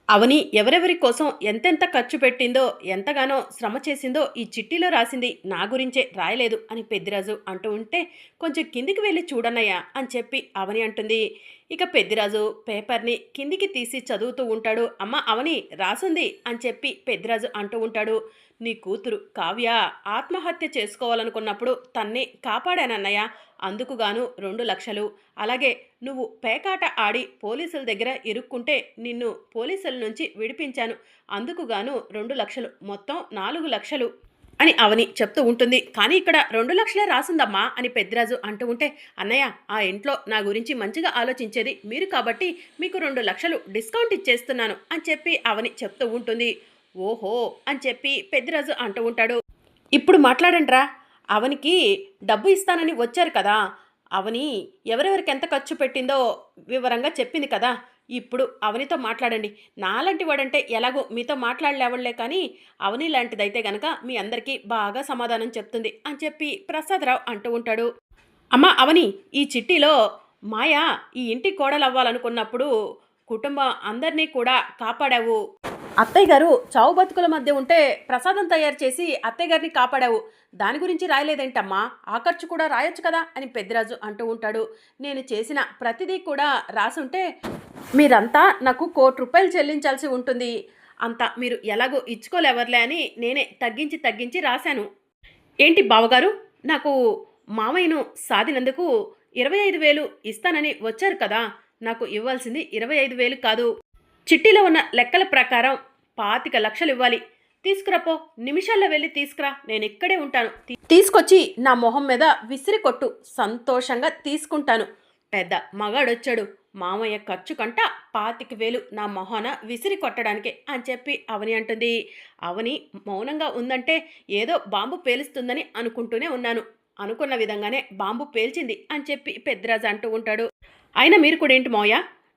అవని ఎవరెవరి కోసం ఎంతెంత ఖర్చు పెట్టిందో, ఎంతగానో శ్రమ చేసిందో ఈ చిట్టీలో రాసింది నా గురించే రాయలేదు అని పెద్దిరాజు అంటూ ఉంటే, కొంచెం కిందికి వెళ్ళి చూడన్నయ్య అని చెప్పి అవని అంటుంది. ఇక పెద్దిరాజు పేపర్ని కిందికి తీసి చదువుతూ ఉంటాడు. అమ్మ అవని రాసుంది అని చెప్పి పెద్దిరాజు అంటూ ఉంటాడు. నీ కూతురు కావ్య ఆత్మహత్య చేసుకోవాలనుకున్నప్పుడు తన్ని కాపాడానన్నయ్య. అందుకుగాను 2 లక్షలు. అలాగే నువ్వు పేకాట ఆడి పోలీసుల దగ్గర ఇరుక్కుంటే నిన్ను పోలీసుల నుంచి విడిపించాను. అందుకుగాను 2 లక్షలు, మొత్తం 4 లక్షలు అని అవని చెప్తూ ఉంటుంది. కానీ ఇక్కడ 2 లక్షలే రాసిందమ్మా అని పెద్దిరాజు అంటూ ఉంటే, అన్నయ్య ఆ ఇంట్లో నా గురించి మంచిగా ఆలోచించేది మీరు కాబట్టి మీకు 2 లక్షలు డిస్కౌంట్ ఇచ్చేస్తున్నాను అని చెప్పి అవని చెప్తూ ఉంటుంది. ఓహో అని చెప్పి పెద్దిరాజు అంటూ ఉంటాడు. ఇప్పుడు మాట్లాడండిరా. అవనికి డబ్బు ఇస్తానని వచ్చారు కదా! అవని ఎవరెవరికి ఎంత ఖర్చు పెట్టిందో వివరంగా చెప్పింది కదా! ఇప్పుడు అవనితో మాట్లాడండి. నాలాంటి వాడంటే ఎలాగో మీతో మాట్లాడలేవళ్లే కానీ, అవని లాంటిదైతే గనక మీ అందరికీ బాగా సమాధానం చెప్తుంది అని చెప్పి ప్రసాదరావు అంటూ ఉంటాడు. అమ్మ అవని, ఈ చిట్టీలో మాయ ఈ ఇంటి కోడలవ్వాలనుకున్నప్పుడు కుటుంబం అందరినీ కూడా కాపాడావు. అత్తయ్య గారు చావు బతుకుల మధ్య ఉంటే ప్రసాదం తయారు చేసి అత్తయ్య గారిని కాపాడావు. దాని గురించి రాయలేదేంటమ్మా? ఆ ఖర్చు కూడా రాయొచ్చు కదా అని పెద్దిరాజు అంటూ ఉంటాడు. నేను చేసిన ప్రతిదీ కూడా రాసుంటే మీరంతా నాకు ₹1,00,00,000 చెల్లించాల్సి ఉంటుంది. అంత మీరు ఎలాగో ఇచ్చుకోలేవర్లే అని నేనే తగ్గించి తగ్గించి రాశాను. ఏంటి బావగారు, నాకు మామయ్యను సాధినందుకు 25,000 ఇస్తానని వచ్చారు కదా! నాకు ఇవ్వాల్సింది 25,000 కాదు. చిట్టీలో ఉన్న లెక్కల ప్రకారం 25,00,000 ఇవ్వాలి. తీసుకురాపో, నిమిషాల్లో వెళ్ళి తీసుకురా, నేను ఇక్కడే ఉంటాను. తీసుకొచ్చి నా మొహం మీద విసిరి కొట్టు, సంతోషంగా తీసుకుంటాను. పెద్ద మగాడొచ్చాడు, మామయ్య ఖర్చు కంట 25,000 నా మొహాన విసిరి కొట్టడానికే అని చెప్పి అవని అంటుంది. అవని మౌనంగా ఉందంటే ఏదో బాంబు పేలుస్తుందని అనుకుంటూనే ఉన్నాను. అనుకున్న విధంగానే బాంబు పేల్చింది అని చెప్పి పెద్దిరాజు అంటూ ఉంటాడు. అయినా మీరు కూడా ఏంటి మోయ,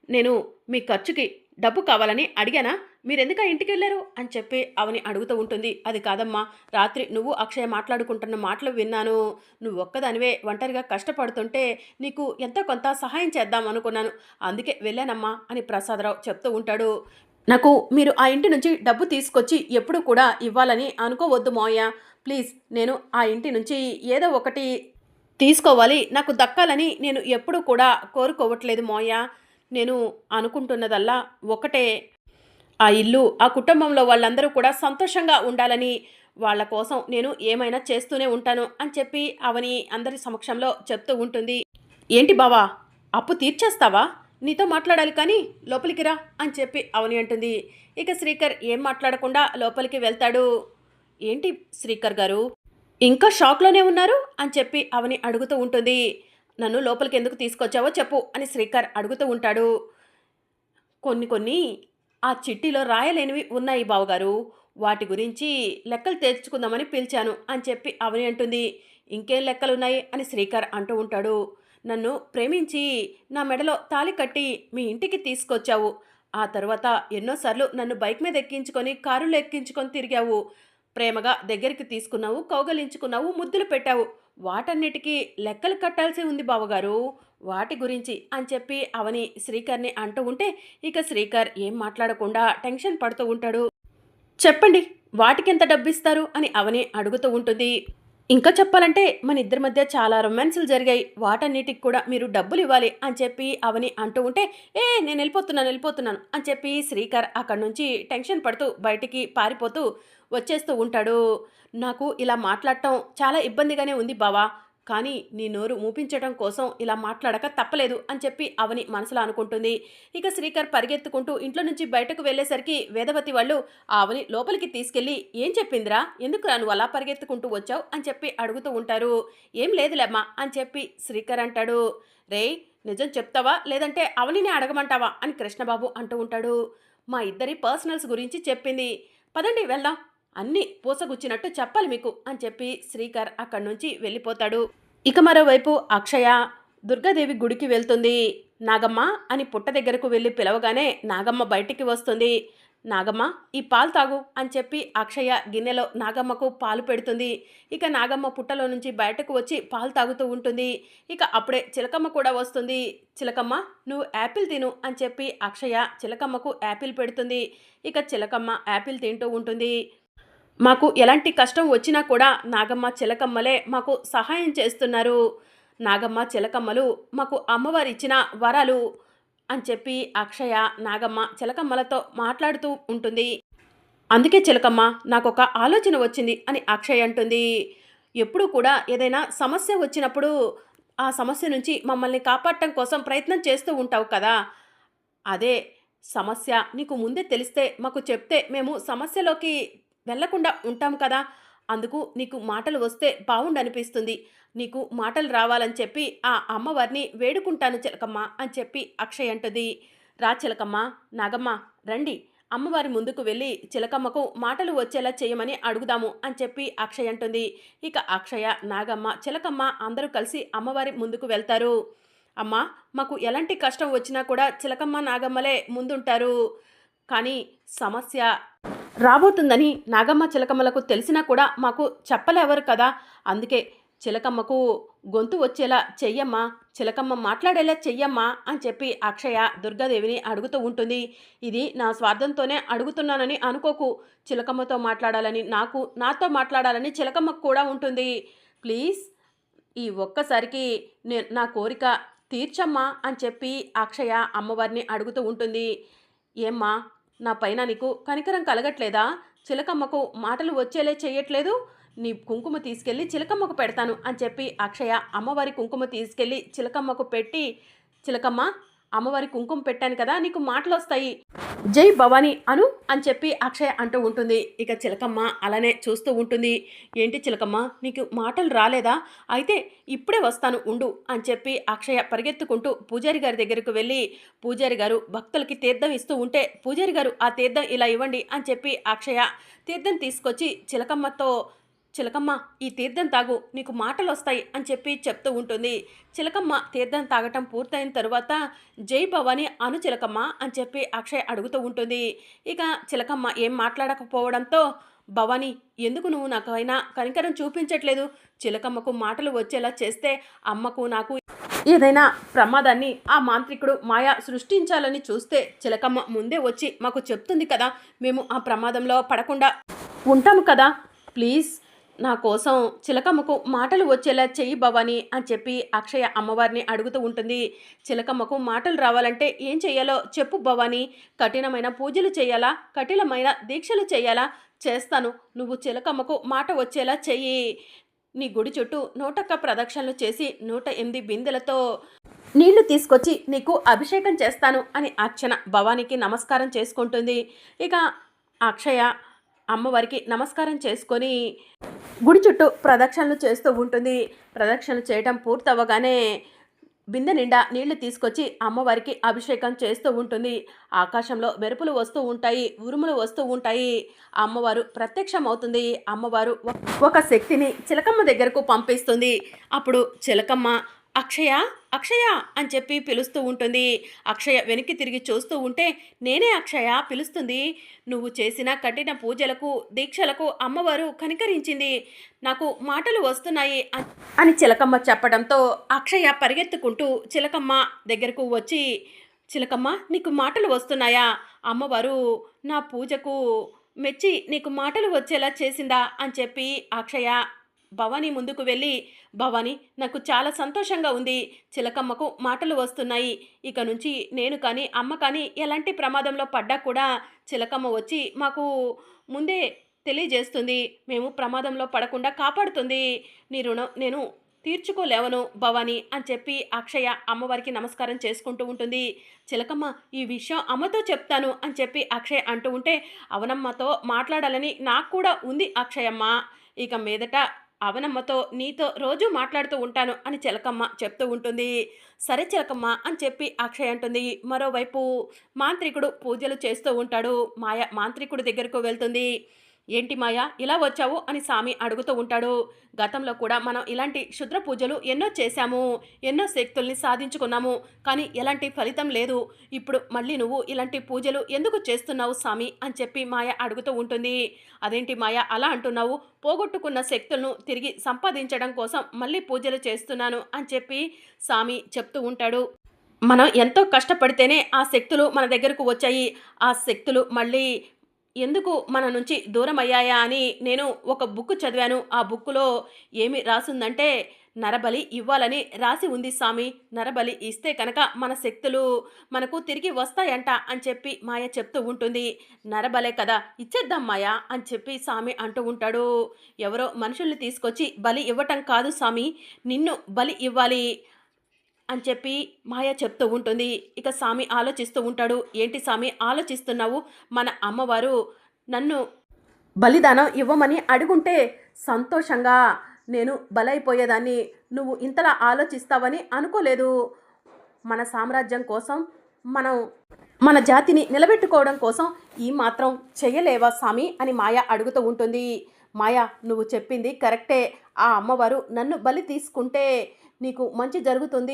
నేను మీ ఖర్చుకి డబ్బు కావాలని అడిగానా? మీరెందుకు ఆ ఇంటికి వెళ్ళారు అని చెప్పి అవని అడుగుతూ ఉంటుంది. అది కాదమ్మా, రాత్రి నువ్వు అక్షయ మాట్లాడుకుంటున్న మాటలు విన్నాను. నువ్వు ఒక్కదానివే ఒంటరిగా కష్టపడుతుంటే నీకు ఎంతో కొంత సహాయం చేద్దాం అనుకున్నాను. అందుకే వెళ్ళానమ్మా అని ప్రసాదరావు చెప్తూ ఉంటాడు. నాకు మీరు ఆ ఇంటి నుంచి డబ్బు తీసుకొచ్చి ఎప్పుడు కూడా ఇవ్వాలని అనుకోవద్దు మోయ. ప్లీజ్, నేను ఆ ఇంటి నుంచి ఏదో ఒకటి తీసుకోవాలి, నాకు దక్కాలని నేను ఎప్పుడూ కూడా కోరుకోవట్లేదు మోయ. నేను అనుకుంటున్నదల్లా ఒకటే, ఆ ఇల్లు, ఆ కుటుంబంలో వాళ్ళందరూ కూడా సంతోషంగా ఉండాలని. వాళ్ళ కోసం నేను ఏమైనా చేస్తూనే ఉంటాను అని చెప్పి అవని అందరి సమక్షంలో చెప్తూ ఉంటుంది. ఏంటి బావా, అప్పు తీర్చేస్తావా? నీతో మాట్లాడాలి కానీ లోపలికి రా అని చెప్పి అవని అంటుంది. ఇక శ్రీకర్ ఏం మాట్లాడకుండా లోపలికి వెళ్తాడు. ఏంటి శ్రీకర్ గారు, ఇంకా షాక్లోనే ఉన్నారు అని చెప్పి అవని అడుగుతూ ఉంటుంది. నన్ను లోపలికి ఎందుకు తీసుకొచ్చావో చెప్పు అని శ్రీకర్ అడుగుతూ ఉంటాడు. కొన్ని కొన్ని ఆ చిట్టీలో రాయలేనివి ఉన్నాయి బావగారు, వాటి గురించి లెక్కలు తెచ్చుకుందామని పిలిచాను అని చెప్పి అవని అంటుంది. ఇంకేం లెక్కలున్నాయి అని శ్రీకర్ అంటూ ఉంటాడు. నన్ను ప్రేమించి నా మెడలో తాళి కట్టి మీ ఇంటికి తీసుకొచ్చావు. ఆ తర్వాత ఎన్నోసార్లు నన్ను బైక్ మీద ఎక్కించుకొని కారులో ఎక్కించుకొని తిరిగావు. ప్రేమగా దగ్గరికి తీసుకున్నావు, కౌగలించుకున్నావు, ముద్దులు పెట్టావు. వాటన్నిటికీ లెక్కలు కట్టాల్సి ఉంది బావగారు, వాటి గురించి అని చెప్పి అవని శ్రీకర్ని అంటూ ఉంటే, ఇక శ్రీకర్ ఏం మాట్లాడకుండా టెన్షన్ పడుతూ ఉంటాడు. చెప్పండి, వాటికెంత డబ్బిస్తారు అని అవని అడుగుతూ ఉంటుంది. ఇంకా చెప్పాలంటే మన ఇద్దరి మధ్య చాలా రొమాన్సులు జరిగాయి, వాటన్నిటికి కూడా మీరు డబ్బులు ఇవ్వాలి అని చెప్పి అవని అంటూ ఉంటే, నేను వెళ్ళిపోతున్నాను అని చెప్పి శ్రీకర్ అక్కడి నుంచి టెన్షన్ పడుతూ బయటికి పారిపోతూ వచ్చేస్తూ ఉంటాడు. నాకు ఇలా మాట్లాడటం చాలా ఇబ్బందిగానే ఉంది బావా, కానీ నీ నోరు మూపించడం కోసం ఇలా మాట్లాడక తప్పలేదు అని చెప్పి అవని మనసులో అనుకుంటుంది. ఇక శ్రీకర్ పరిగెత్తుకుంటూ ఇంట్లో నుంచి బయటకు వెళ్ళేసరికి వేదవతి వాళ్ళు ఆ అవని లోపలికి తీసుకెళ్ళి, ఏం చెప్పిందిరా, ఎందుకు నువ్వు అలా పరిగెత్తుకుంటూ వచ్చావు అని చెప్పి అడుగుతూ ఉంటారు. ఏం లేదులేమ్మా అని చెప్పి శ్రీకర్ అంటాడు. రేయ్, నిజం చెప్తావా లేదంటే అవనినే అడగమంటావా అని కృష్ణబాబు అంటూ ఉంటాడు. మా ఇద్దరి పర్సనల్స్ గురించి చెప్పింది, పదండి వెళ్దాం, అన్నీ పూసగుచ్చినట్టు చెప్పాలి మీకు అని చెప్పి శ్రీకర్ అక్కడి నుంచి వెళ్ళిపోతాడు. ఇక మరోవైపు అక్షయ దుర్గాదేవి గుడికి వెళ్తుంది. నాగమ్మ అని పుట్ట దగ్గరకు వెళ్ళి పిలవగానే నాగమ్మ బయటికి వస్తుంది. నాగమ్మ ఈ పాలు తాగు అని చెప్పి అక్షయ గిన్నెలో నాగమ్మకు పాలు పెడుతుంది. ఇక నాగమ్మ పుట్టలో నుంచి బయటకు వచ్చి పాలు తాగుతూ ఉంటుంది. ఇక అప్పుడే చిలకమ్మ కూడా వస్తుంది. చిలకమ్మ నువ్వు యాపిల్ తిను అని చెప్పి అక్షయ చిలకమ్మకు యాపిల్ పెడుతుంది. ఇక చిలకమ్మ యాపిల్ తింటూ ఉంటుంది. మాకు ఎలాంటి కష్టం వచ్చినా కూడా నాగమ్మ చిలకమ్మలే మాకు సహాయం చేస్తున్నారు. నాగమ్మ చిలకమ్మలు మాకు అమ్మవారు ఇచ్చిన వరాలు అని చెప్పి అక్షయ నాగమ్మ చిలకమ్మలతో మాట్లాడుతూ ఉంటుంది. అందుకే చిలకమ్మ నాకొక ఆలోచన వచ్చింది అని అక్షయ్ అంటుంది. ఎప్పుడు కూడా ఏదైనా సమస్య వచ్చినప్పుడు ఆ సమస్య నుంచి మమ్మల్ని కాపాడటం కోసం ప్రయత్నం చేస్తూ ఉంటావు కదా, అదే సమస్య నీకు ముందే తెలిస్తే మాకు చెప్తే మేము సమస్యలోకి వెళ్ళకుండా ఉంటాం కదా, అందుకు నీకు మాటలు వస్తే బావుండనిపిస్తుంది. నీకు మాటలు రావాలని చెప్పి ఆ అమ్మవారిని వేడుకుంటాను చిలకమ్మ అని చెప్పి అక్షయ్ అంటుంది. రా చిలకమ్మ, నాగమ్మ రండి, అమ్మవారి ముందుకు వెళ్ళి చిలకమ్మకు మాటలు వచ్చేలా చేయమని అడుగుదాము అని చెప్పి అక్షయ్ అంటుంది. ఇక అక్షయ, నాగమ్మ, చిలకమ్మ అందరూ కలిసి అమ్మవారి ముందుకు వెళ్తారు. అమ్మ మాకు ఎలాంటి కష్టం వచ్చినా కూడా చిలకమ్మ నాగమ్మలే ముందుంటారు. కానీ సమస్య రాబోతుందని నాగమ్మ చిలకమ్మలకు తెలిసినా కూడా మాకు చెప్పలేవరు కదా, అందుకే చిలకమ్మకు గొంతు వచ్చేలా చెయ్యమ్మా, చిలకమ్మ మాట్లాడేలా చెయ్యమ్మా అని చెప్పి అక్షయ దుర్గాదేవిని అడుగుతూ ఉంటుంది. ఇది నా స్వార్థంతోనే అడుగుతున్నానని అనుకోకు, చిలకమ్మతో మాట్లాడాలని నాతో మాట్లాడాలని చిలకమ్మకు కూడా ఉంటుంది. ప్లీజ్ ఈ ఒక్కసారికి నా కోరిక తీర్చమ్మా అని చెప్పి అక్షయ అమ్మవారిని అడుగుతూ ఉంటుంది. ఏమ్మా నా పైన నీకు కనికరం కలగట్లేదా, చిలకమ్మకు మాటలు వచ్చేలే చెయ్యట్లేదు, నీ కుంకుమ తీసుకెళ్ళి చిలకమ్మకు పెడతాను అని చెప్పి అక్షయ అమ్మవారి కుంకుమ తీసుకెళ్ళి చిలకమ్మకు పెట్టి, చిలకమ్మ అమ్మవారి కుంకుమ పెట్టాను కదా నీకు మాటలు వస్తాయి, జై భవానీ అను అని చెప్పి అక్షయ అంటూ ఉంటుంది. ఇక చిలకమ్మ అలానే చూస్తూ ఉంటుంది. ఏంటి చిలకమ్మ నీకు మాటలు రాలేదా, అయితే ఇప్పుడే వస్తాను ఉండు అని చెప్పి అక్షయ పరిగెత్తుకుంటూ పూజారి గారి దగ్గరకు వెళ్ళి, పూజారి గారు భక్తులకి తీర్థం ఇస్తూ ఉంటే పూజారి గారు ఆ తీర్థం ఇలా ఇవ్వండి అని చెప్పి అక్షయ తీర్థం తీసుకొచ్చి చిలకమ్మతో, చిలకమ్మ ఈ తీర్థం తాగు నీకు మాటలు వస్తాయి అని చెప్పి చెప్తూ ఉంటుంది. చిలకమ్మ తీర్థం తాగటం పూర్తయిన తరువాత జై భవాని అను చిలకమ్మ అని చెప్పి అక్షయ్ అడుగుతూ ఉంటుంది. ఇక చిలకమ్మ ఏం మాట్లాడకపోవడంతో, భవాని ఎందుకు నువ్వు నాకైనా కనికరం చూపించట్లేదు, చిలకమ్మకు మాటలు వచ్చేలా చేస్తే అమ్మకు నాకు ఏదైనా ప్రమాదాన్ని ఆ మాంత్రికుడు మాయా సృష్టించాలని చూస్తే చిలకమ్మ ముందే వచ్చి మాకు చెప్తుంది కదా, మేము ఆ ప్రమాదంలో పడకుండా ఉంటాము కదా, ప్లీజ్ నా కోసం చిలకమ్మకు మాటలు వచ్చేలా చెయ్యి భవాని అని చెప్పి అక్షయ అమ్మవారిని అడుగుతూ ఉంటుంది. చిలకమ్మకు మాటలు రావాలంటే ఏం చెయ్యాలో చెప్పు భవాని, కఠినమైన పూజలు చేయాలా, కఠినమైన దీక్షలు చేయాలా, చేస్తాను, నువ్వు చిలకమ్మకు మాట వచ్చేలా చెయ్యి, నీ గుడి చుట్టూ 101 ప్రదక్షిణలు చేసి 108 బిందెలతో నీళ్లు తీసుకొచ్చి నీకు అభిషేకం చేస్తాను అని అర్చన భవానికి నమస్కారం చేసుకుంటుంది. ఇక అక్షయ అమ్మవారికి నమస్కారం చేసుకొని గుడి చుట్టూ ప్రదక్షిణలు చేస్తూ ఉంటుంది. ప్రదక్షిణలు చేయడం పూర్తవగానే బిందె నిండా నీళ్లు తీసుకొచ్చి అమ్మవారికి అభిషేకం చేస్తూ ఉంటుంది. ఆకాశంలో మెరుపులు వస్తూ ఉంటాయి, ఉరుములు వస్తూ ఉంటాయి. అమ్మవారు ప్రత్యక్షమవుతుంది. అమ్మవారు ఒక శక్తిని చిలకమ్మ దగ్గరకు పంపిస్తుంది. అప్పుడు చిలకమ్మ అక్షయ అక్షయ అని చెప్పి పిలుస్తూ ఉంటుంది. అక్షయ వెనక్కి తిరిగి చూస్తూ ఉంటే, నేనే అక్షయ పిలుస్తుంది, నువ్వు చేసిన కఠిన పూజలకు దీక్షలకు అమ్మవారు కనికరించింది, నాకు మాటలు వస్తున్నాయి అని చిలకమ్మ చెప్పడంతో అక్షయ పరిగెత్తుకుంటూ చిలకమ్మ దగ్గరకు వచ్చి, చిలకమ్మ నీకు మాటలు వస్తున్నాయా, అమ్మవారు నా పూజకు మెచ్చి నీకు మాటలు వచ్చేలా చేసిందా అని చెప్పి అక్షయ భవానీ ముందుకు వెళ్ళి, భవానీ నాకు చాలా సంతోషంగా ఉంది, చిలకమ్మకు మాటలు వస్తున్నాయి, ఇక నుంచి నేను కానీ అమ్మ కానీ ఎలాంటి ప్రమాదంలో పడ్డా కూడా చిలకమ్మ వచ్చి మాకు ముందే తెలియజేస్తుంది, మేము ప్రమాదంలో పడకుండా కాపాడుతుంది, నీ రుణం నేను తీర్చుకోలేవను భవానీ అని చెప్పి అక్షయ అమ్మవారికి నమస్కారం చేసుకుంటూ ఉంటుంది. చిలకమ్మ ఈ విషయం అమ్మతో చెప్తాను అని చెప్పి అక్షయ అంటూ ఉంటే, అవనమ్మతో మాట్లాడాలని నాకు కూడా ఉంది అక్షయమ్మ, ఇక మీదట అవనమ్మతో నీతో రోజు మాట్లాడుతూ ఉంటాను అని చిలకమ్మ చెప్తూ ఉంటుంది. సరే చిలకమ్మ అని చెప్పి అక్షయ్ అంటుంది. మరోవైపు మాంత్రికుడు పూజలు చేస్తూ ఉంటాడు. మాయ మాంత్రికుడి దగ్గరకు వెళ్తుంది. ఏంటి మాయా ఇలా వచ్చావు అని సామి అడుగుతూ ఉంటాడు. గతంలో కూడా మనం ఇలాంటి క్షుద్ర పూజలు ఎన్నో చేశాము, ఎన్నో శక్తుల్ని సాధించుకున్నాము, కానీ ఎలాంటి ఫలితం లేదు. ఇప్పుడు మళ్ళీ నువ్వు ఇలాంటి పూజలు ఎందుకు చేస్తున్నావు సామి అని చెప్పి మాయ అడుగుతూ ఉంటుంది. అదేంటి మాయ అలా అంటున్నావు, పోగొట్టుకున్న శక్తులను తిరిగి సంపాదించడం కోసం మళ్ళీ పూజలు చేస్తున్నాను అని చెప్పి సామి చెప్తూ ఉంటాడు. మనం ఎంతో కష్టపడితేనే ఆ శక్తులు మన దగ్గరకు వచ్చాయి. ఆ శక్తులు మళ్ళీ ఎందుకు మన నుంచి దూరమయ్యాయా అని నేను ఒక బుక్ చదివాను. ఆ బుక్కులో ఏమి రాసుందంటే, నరబలి ఇవ్వాలని రాసి ఉంది సామి. నరబలి ఇస్తే కనుక మన శక్తులు మనకు తిరిగి వస్తాయంట అని చెప్పి మాయ చెప్తూ ఉంటుంది. నరబలే కదా, ఇచ్చేద్దాం మాయ అని చెప్పి సామి అంటూ ఉంటాడు. ఎవరో మనుషుల్ని తీసుకొచ్చి బలి ఇవ్వటం కాదు సామి, నిన్ను బలి ఇవ్వాలి అని చెప్పి మాయ చెప్తూ ఉంటుంది. ఇక సామి ఆలోచిస్తూ ఉంటాడు. ఏంటి సామి ఆలోచిస్తున్నావు? మన అమ్మవారు నన్ను బలిదానం ఇవ్వమని అడుగుంటే సంతోషంగా నేను బలైపోయేదాన్ని. నువ్వు ఇంతలా ఆలోచిస్తావని అనుకోలేదు. మన సామ్రాజ్యం కోసం, మనం మన జాతిని నిలబెట్టుకోవడం కోసం ఈ మాత్రం చెయ్యలేవా సామి అని మాయ అడుగుతూ ఉంటుంది. మాయ, నువ్వు చెప్పింది కరెక్టే. ఆ అమ్మవారు నన్ను బలి తీసుకుంటే నీకు మంచి జరుగుతుంది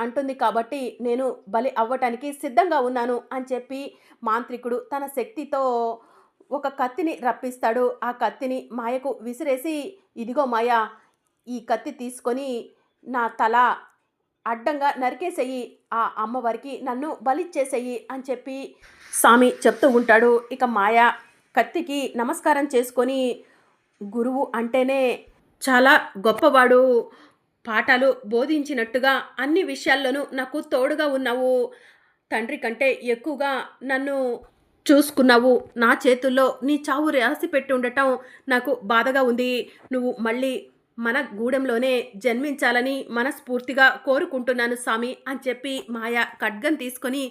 అంటుంది కాబట్టి నేను బలి అవ్వటానికి సిద్ధంగా ఉన్నాను అని చెప్పి మాంత్రికుడు తన శక్తితో ఒక కత్తిని రప్పిస్తాడు. ఆ కత్తిని మాయకు విసిరేసి, ఇదిగో మాయ, ఈ కత్తి తీసుకొని నా తల అడ్డంగా నరికేసేయి, ఆ అమ్మవారికి నన్ను బలిచ్చేసేయి అని చెప్పి స్వామి చెప్తూ ఉంటాడు. ఇక మాయ కత్తికి నమస్కారం చేసుకొని, గురువు అంటేనే చాలా గొప్పవాడు, పాఠాలు బోధించినట్టుగా అన్ని విషయాల్లోనూ నాకు తోడుగా ఉన్నావు, తండ్రి కంటే ఎక్కువగా నన్ను చూసుకున్నావు, నా చేతుల్లో నీ చావు రాసి పెట్టి ఉండటం నాకు బాధగా ఉంది. నువ్వు మళ్ళీ మన గూడెంలోనే జన్మించాలని మనస్ఫూర్తిగా కోరుకుంటున్నాను సామి అని చెప్పి మాయ ఖడ్గం తీసుకొని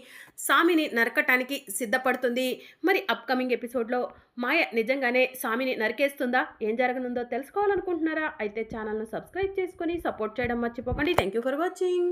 సామిని నరకటానికి సిద్ధపడుతుంది. మరి అప్కమింగ్ ఎపిసోడ్లో మాయ నిజంగానే సామిని నరికేస్తుందా? ఏం జరగనుందో తెలుసుకోవాలనుకుంటున్నారా? అయితే ఛానల్ను సబ్స్క్రైబ్ చేసుకొని సపోర్ట్ చేయడం మర్చిపోకండి. Thank you for watching.